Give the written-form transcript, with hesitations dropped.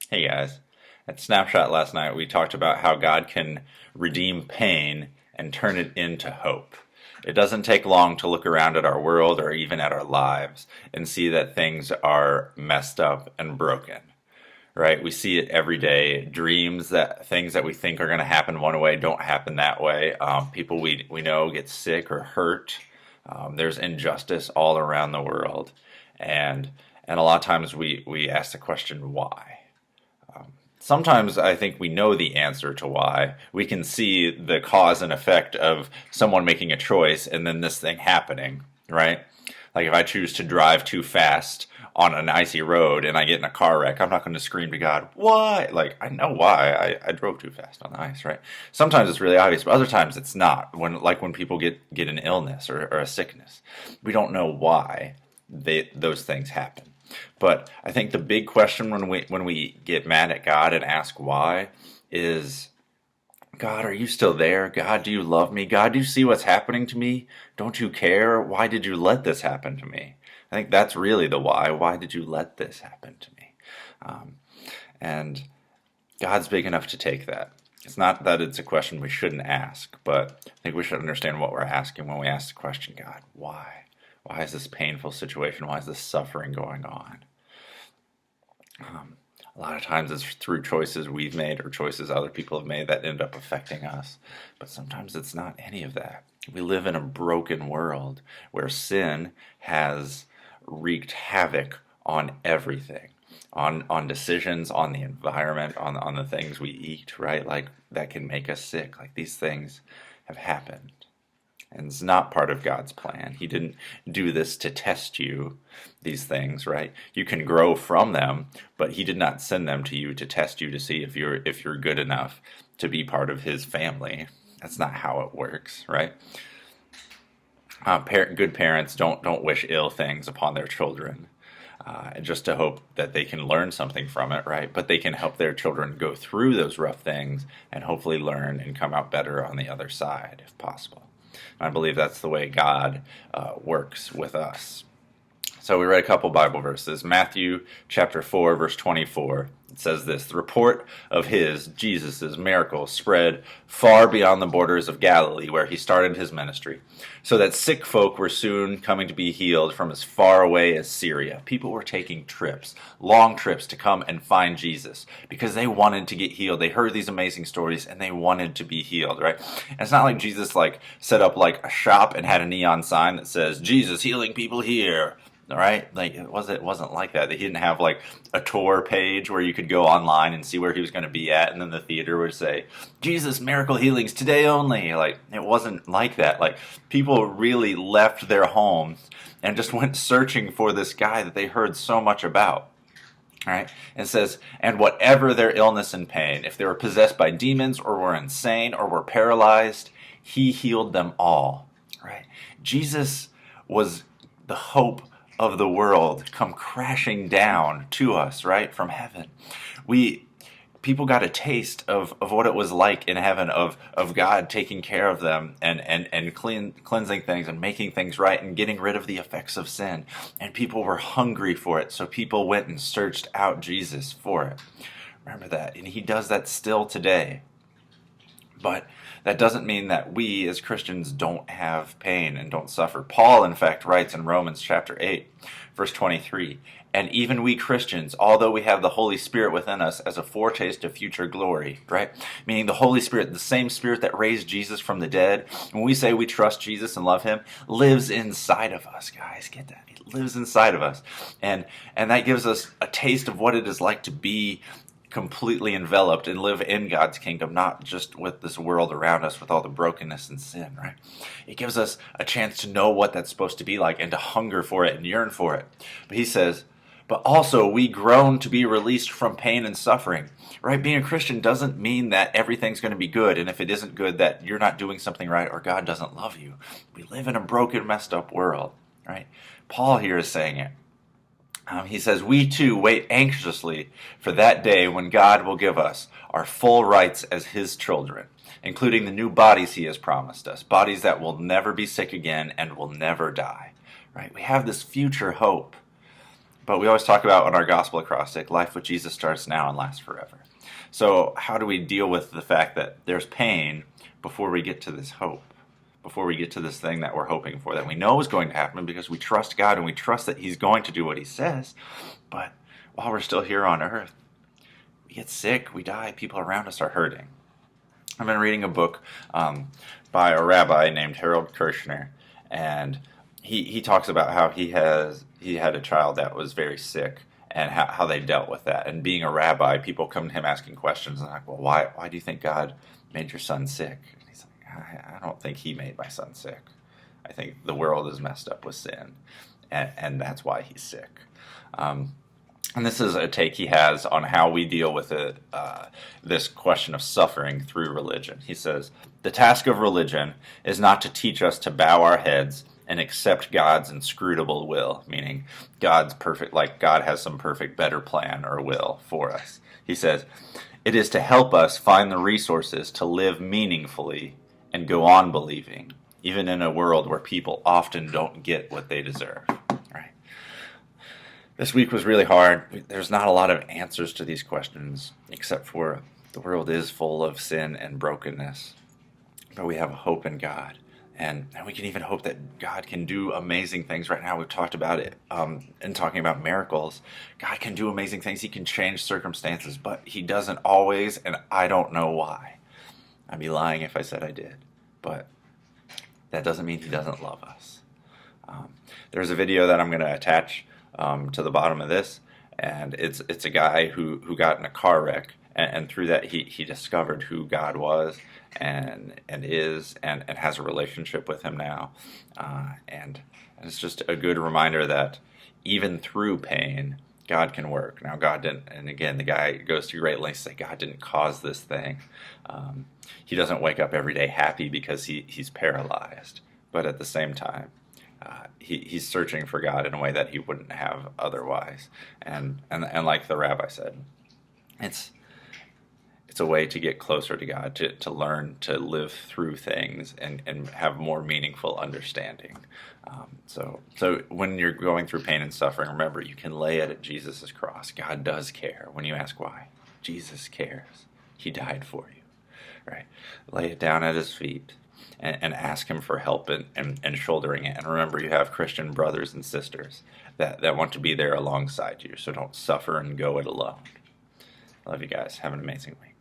Hey guys, at Snapshot last night we talked about how God can redeem pain and turn it into hope. It doesn't take long to look around at our world or even at our lives and see that things are messed up and broken, right? We see it every day. Dreams that things that we think are going to happen one way don't happen that way. People we know get sick or hurt. There's injustice all around the world, and and a lot of times we ask the question why. Sometimes I think we know the answer to why. We can see the cause and effect of someone making a choice and then this thing happening, right? Like if I choose to drive too fast on an icy road and I get in a car wreck, I'm not going to scream to God, why? Like, I know why. I drove too fast on the ice, right? Sometimes it's really obvious, but other times it's not. When people get an illness or a sickness, we don't know why those things happen. But I think the big question when we get mad at God and ask why is, God, are you still there? God, do you love me? God, do you see what's happening to me? Don't you care? Why did you let this happen to me? I think that's really the why. Why did you let this happen to me? And God's big enough to take that. It's not that it's a question we shouldn't ask, but I think we should understand what we're asking when we ask the question, God, why? Why is this painful situation? Why is this suffering going on? A lot of times it's through choices we've made or choices other people have made that end up affecting us. But sometimes it's not any of that. We live in a broken world where sin has wreaked havoc on everything, on decisions, on the environment, on the things we eat, right? Like that can make us sick. Like these things have happened. And it's not part of God's plan. He didn't do this to test you, these things, right? You can grow from them, but he did not send them to you to test you to see if you're good enough to be part of his family. That's not how it works, right? Good parents don't wish ill things upon their children, just to hope that they can learn something from it, right? But they can help their children go through those rough things and hopefully learn and come out better on the other side, if possible. I believe that's the way God works with us. So we read a couple Bible verses. Matthew chapter 4, verse 24. It says this: the report of Jesus' miracles spread far beyond the borders of Galilee, where he started his ministry, so that sick folk were soon coming to be healed from as far away as Syria. People were taking trips, long trips, to come and find Jesus because they wanted to get healed. They heard these amazing stories and they wanted to be healed, right? And it's not like Jesus set up a shop and had a neon sign that says, Jesus healing people here. All right, it wasn't like that. He didn't have a tour page where you could go online and see where he was going to be at, and then the theater would say, "Jesus miracle healings today only." It wasn't like that. People really left their homes and just went searching for this guy that they heard so much about. All right, it says, and whatever their illness and pain, if they were possessed by demons or were insane or were paralyzed, he healed them all. Right, Jesus was the hope of the world come crashing down to us, right, from heaven. People got a taste of what it was like in heaven, of God taking care of them and cleansing things and making things right and getting rid of the effects of sin. And people were hungry for it, so people went and searched out Jesus for it. Remember that. And he does that still today. But that doesn't mean that we as Christians don't have pain and don't suffer. Paul, in fact, writes in Romans chapter 8, verse 23, and even we Christians, although we have the Holy Spirit within us as a foretaste of future glory, right? Meaning the Holy Spirit, the same Spirit that raised Jesus from the dead, when we say we trust Jesus and love him, lives inside of us, guys. Get that? He lives inside of us. And that gives us a taste of what it is like to be completely enveloped and live in God's kingdom, not just with this world around us with all the brokenness and sin, right? It gives us a chance to know what that's supposed to be like and to hunger for it and yearn for it. But he says, but also we groan to be released from pain and suffering, right? Being a Christian doesn't mean that everything's going to be good, and if it isn't good, that you're not doing something right or God doesn't love you. We live in a broken, messed up world, right? Paul here is saying it. He says, we too wait anxiously for that day when God will give us our full rights as his children, including the new bodies he has promised us, bodies that will never be sick again and will never die. Right? We have this future hope. But we always talk about on our gospel acrostic, life with Jesus starts now and lasts forever. So how do we deal with the fact that there's pain before we get to this hope? Before we get to this thing that we're hoping for, that we know is going to happen because we trust God and we trust that He's going to do what He says. But while we're still here on earth, we get sick, we die, people around us are hurting. I've been reading a book by a rabbi named Harold Kirshner, and he talks about how he had a child that was very sick and how they dealt with that. And being a rabbi, people come to him asking questions and like, well, why do you think God made your son sick? And he's like, I don't think He made my son sick. I think the world is messed up with sin, and that's why he's sick. And this is a take he has on how we deal with this question of suffering through religion. He says, the task of religion is not to teach us to bow our heads and accept God's inscrutable will, meaning God's perfect, like God has some perfect better plan or will for us. He says, it is to help us find the resources to live meaningfully and go on believing, even in a world where people often don't get what they deserve. Right? This week was really hard. There's not a lot of answers to these questions, except for the world is full of sin and brokenness. But we have a hope in God. And we can even hope that God can do amazing things right now. We've talked about it in talking about miracles. God can do amazing things. He can change circumstances, but He doesn't always, and I don't know why. I'd be lying if I said I did. But that doesn't mean He doesn't love us. There's a video that I'm going to attach to the bottom of this, and it's a guy who got in a car wreck, and through that he discovered who God was and is and has a relationship with Him now, and it's just a good reminder that even through pain, God can work. Now God didn't, and again the guy goes to great lengths to say God didn't cause this thing. He doesn't wake up every day happy because he's paralyzed, but at the same time, he's searching for God in a way that he wouldn't have otherwise. And like the rabbi said, it's a way to get closer to God, to learn to live through things and have more meaningful understanding. So when you're going through pain and suffering, remember you can lay it at Jesus' cross. God does care. When you ask why, Jesus cares. He died for you. Right? Lay it down at His feet. And ask Him for help and shouldering it. And remember, you have Christian brothers and sisters that want to be there alongside you. So don't suffer and go it alone. I love you guys. Have an amazing week.